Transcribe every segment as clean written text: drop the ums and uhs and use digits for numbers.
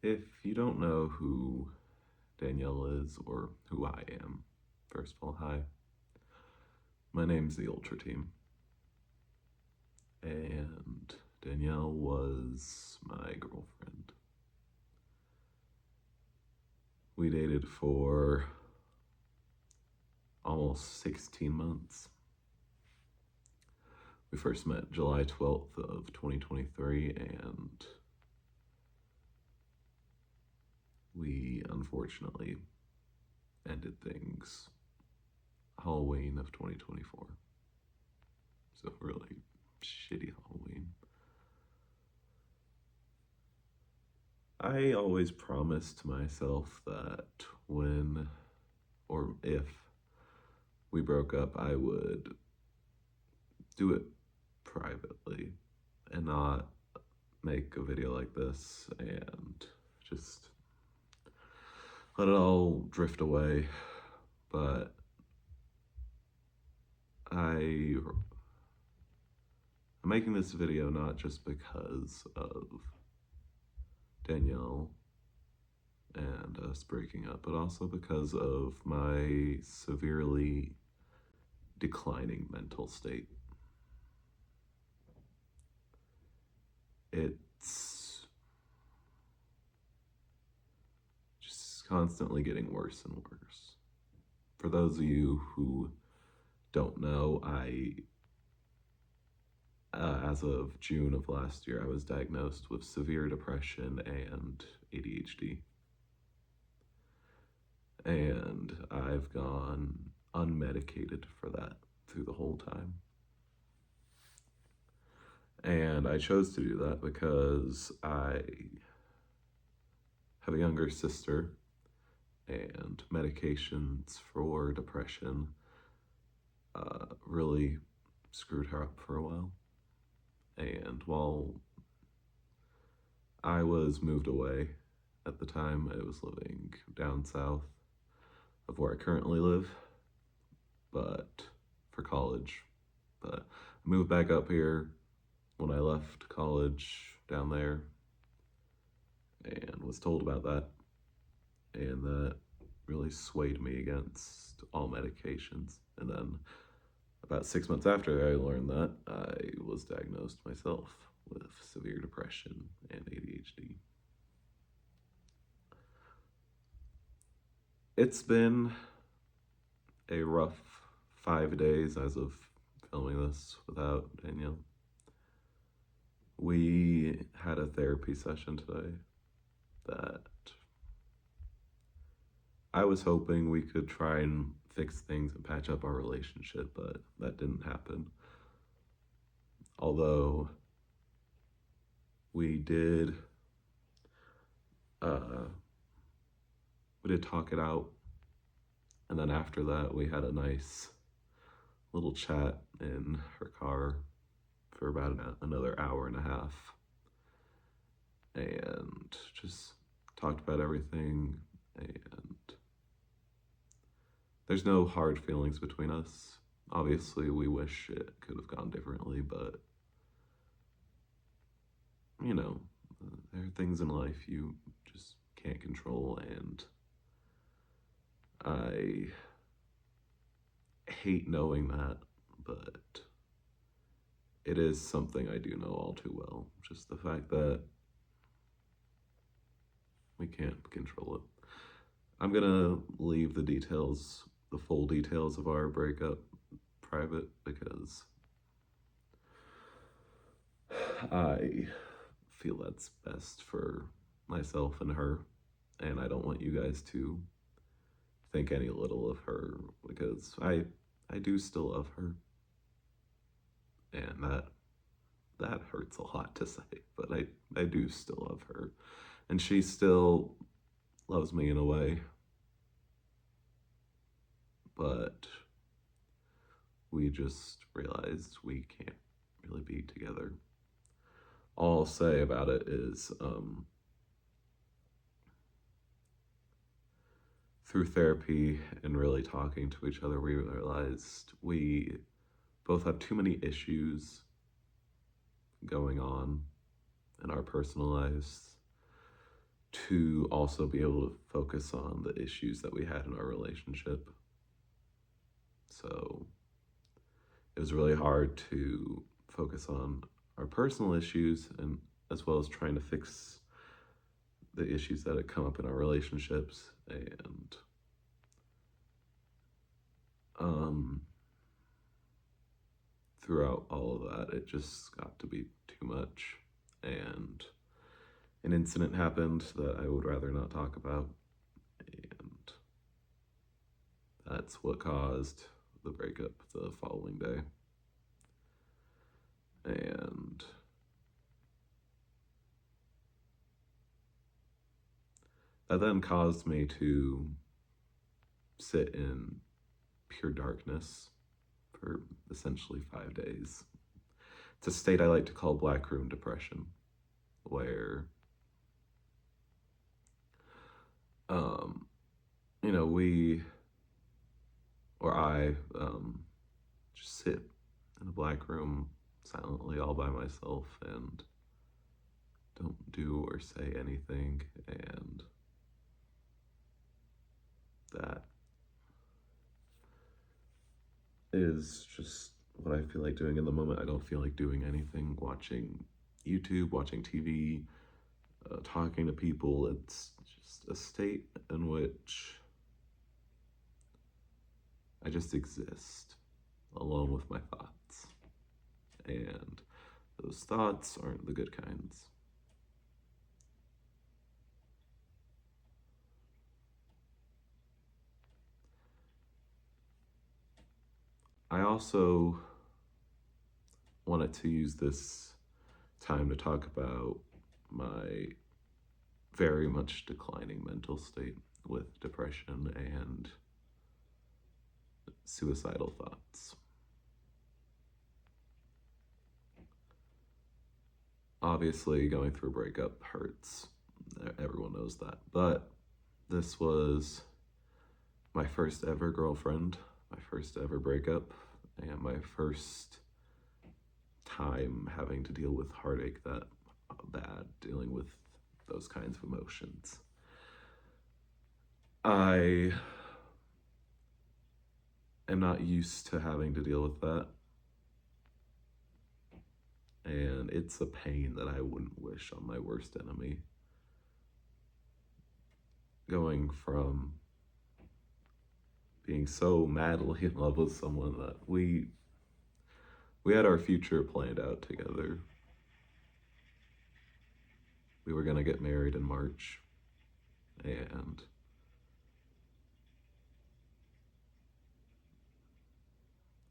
If you don't know who Danielle is or who I am, first of all, hi. My name's the Ultra Team, and Danielle was my girlfriend. We dated for almost 16 months. We first met July 12th of 2023, and we unfortunately ended things Halloween of 2024. So really shitty Halloween. I always promised myself that when or if we broke up, I would do it privately and not make a video like this and just let it all drift away. But I'm making this video not just because of Danielle and us breaking up, but also because of my severely declining mental state. It's just constantly getting worse and worse. For those of you who don't know, as of June of last year, I was diagnosed with severe depression and ADHD. And I've gone unmedicated for that through the whole time. And I chose to do that because I have a younger sister, and medications for depression really screwed her up for a while. And while I was moved away at the time, I was living down south of where I currently live, but for college. But I moved back up here when I left college down there and was told about that, and that really swayed me against all medications. And then about 6 months after I learned that, I was diagnosed myself with severe depression and ADHD. It's been a rough 5 days as of filming this without Danielle. We had a therapy session today that I was hoping we could try and fix things and patch up our relationship, but that didn't happen. Although we did talk it out, and then after that we had a nice little chat in her car for about another hour and a half, and just talked about everything. And there's no hard feelings between us. Obviously we wish it could have gone differently, but you know, there are things in life you just can't control, and I hate knowing that, but it is something I do know all too well. Just the fact that we can't control it. I'm gonna leave the details, the full details of our breakup, private because I feel that's best for myself and her, and I don't want you guys to think any little of her, because I do still love her, and that hurts a lot to say, but I do still love her, and she still loves me in a way, but we just realized we can't really be together. All I'll say about it is through therapy and really talking to each other, we realized we both have too many issues going on in our personal lives to also be able to focus on the issues that we had in our relationship. So it was really hard to focus on our personal issues and as well as trying to fix the issues that had come up in our relationships. And throughout all of that, it just got to be too much. And an incident happened that I would rather not talk about. And that's what caused the breakup the following day. And that then caused me to sit in pure darkness for essentially 5 days. It's a state I like to call black room depression, where I just sit in a black room silently all by myself and don't do or say anything, and that is just what I feel like doing in the moment. I don't feel like doing anything, watching YouTube, watching TV, talking to people. It's just a state in which I just exist alone with my thoughts. And those thoughts aren't the good kinds. I also wanted to use this time to talk about my very much declining mental state with depression and suicidal thoughts. Obviously, going through a breakup hurts. Everyone knows that. But this was my first ever girlfriend, my first ever breakup, and my first time having to deal with heartache that bad, dealing with those kinds of emotions. I am not used to having to deal with that. And it's a pain that I wouldn't wish on my worst enemy. Going from being so madly in love with someone that we had our future planned out together. We were gonna get married in March, and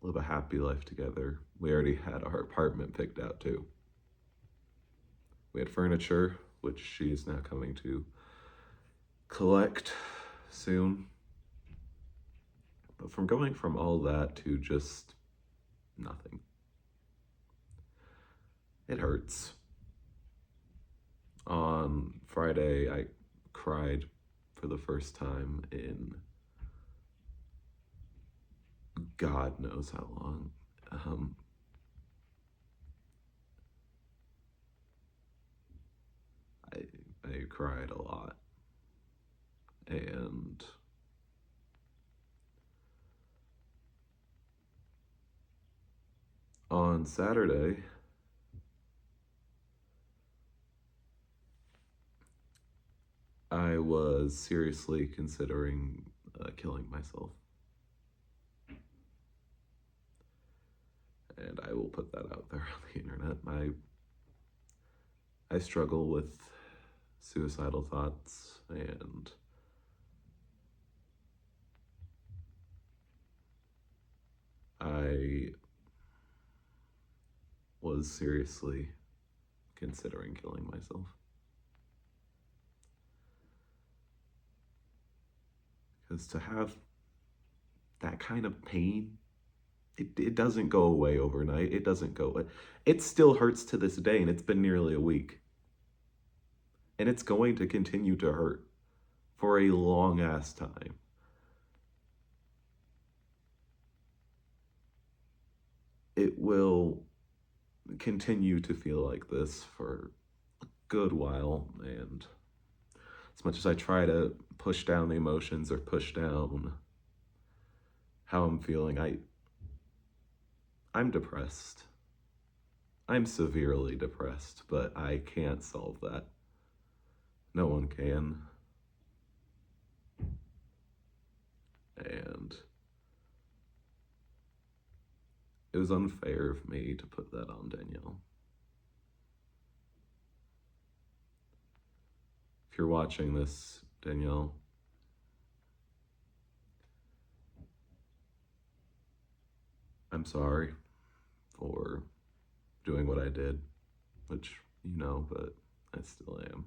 live a happy life together. We already had our apartment picked out too. We had furniture, which she is now coming to collect soon. But from going from all that to just nothing, it hurts. On Friday, I cried for the first time in God knows how long. I cried a lot. And on Saturday, I was seriously considering killing myself. And I will put that out there on the internet. I struggle with suicidal thoughts, and I was seriously considering killing myself. Because to have that kind of pain, it doesn't go away overnight. It doesn't go away. It still hurts to this day, and it's been nearly a week. And it's going to continue to hurt for a long ass time. It will continue to feel like this for a good while, and as much as I try to push down the emotions or push down how I'm feeling, I'm depressed. I'm severely depressed, but I can't solve that. No one can. And it was unfair of me to put that on Danielle. If you're watching this, Danielle, I'm sorry for doing what I did, which you know, but I still am.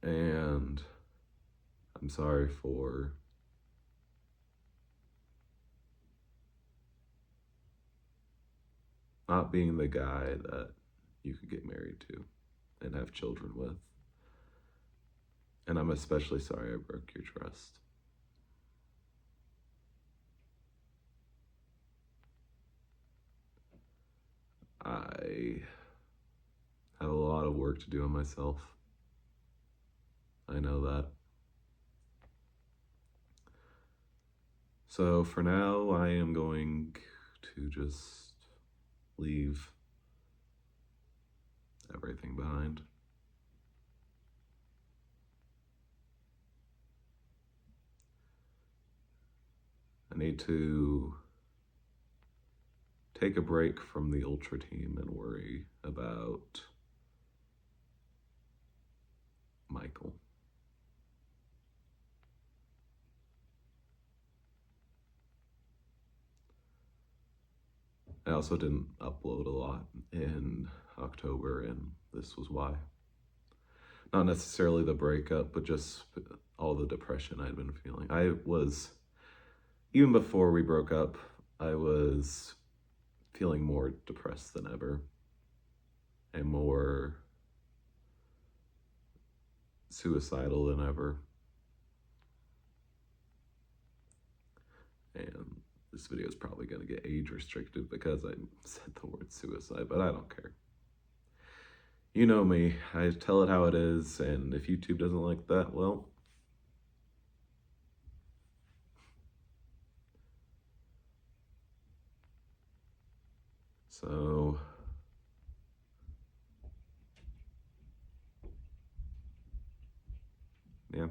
And I'm sorry for not being the guy that you could get married to and have children with. And I'm especially sorry I broke your trust. I have a lot of work to do on myself. I know that. So for now, I am going to just leave everything behind. I need to take a break from the ultra team and worry about Michael. I also didn't upload a lot in October, and this was why. Not necessarily the breakup, but just all the depression I'd been feeling. Even before we broke up, I was feeling more depressed than ever and more suicidal than ever. And this video is probably going to get age restricted because I said the word suicide, but I don't care. You know me, I tell it how it is, and if YouTube doesn't like that, well, so yeah.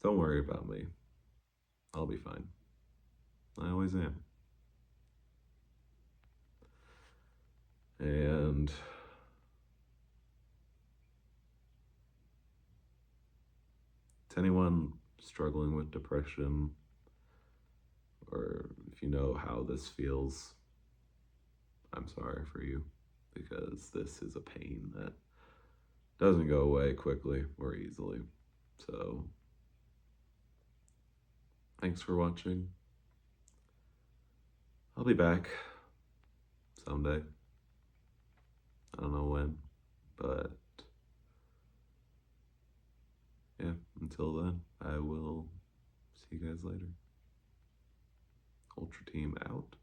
Don't worry about me. I'll be fine. I always am. And to anyone struggling with depression, or if you know how this feels, I'm sorry for you, because this is a pain that doesn't go away quickly or easily. So, thanks for watching. I'll be back someday. I don't know when, but yeah, until then, I will see you guys later. Ultra Team out.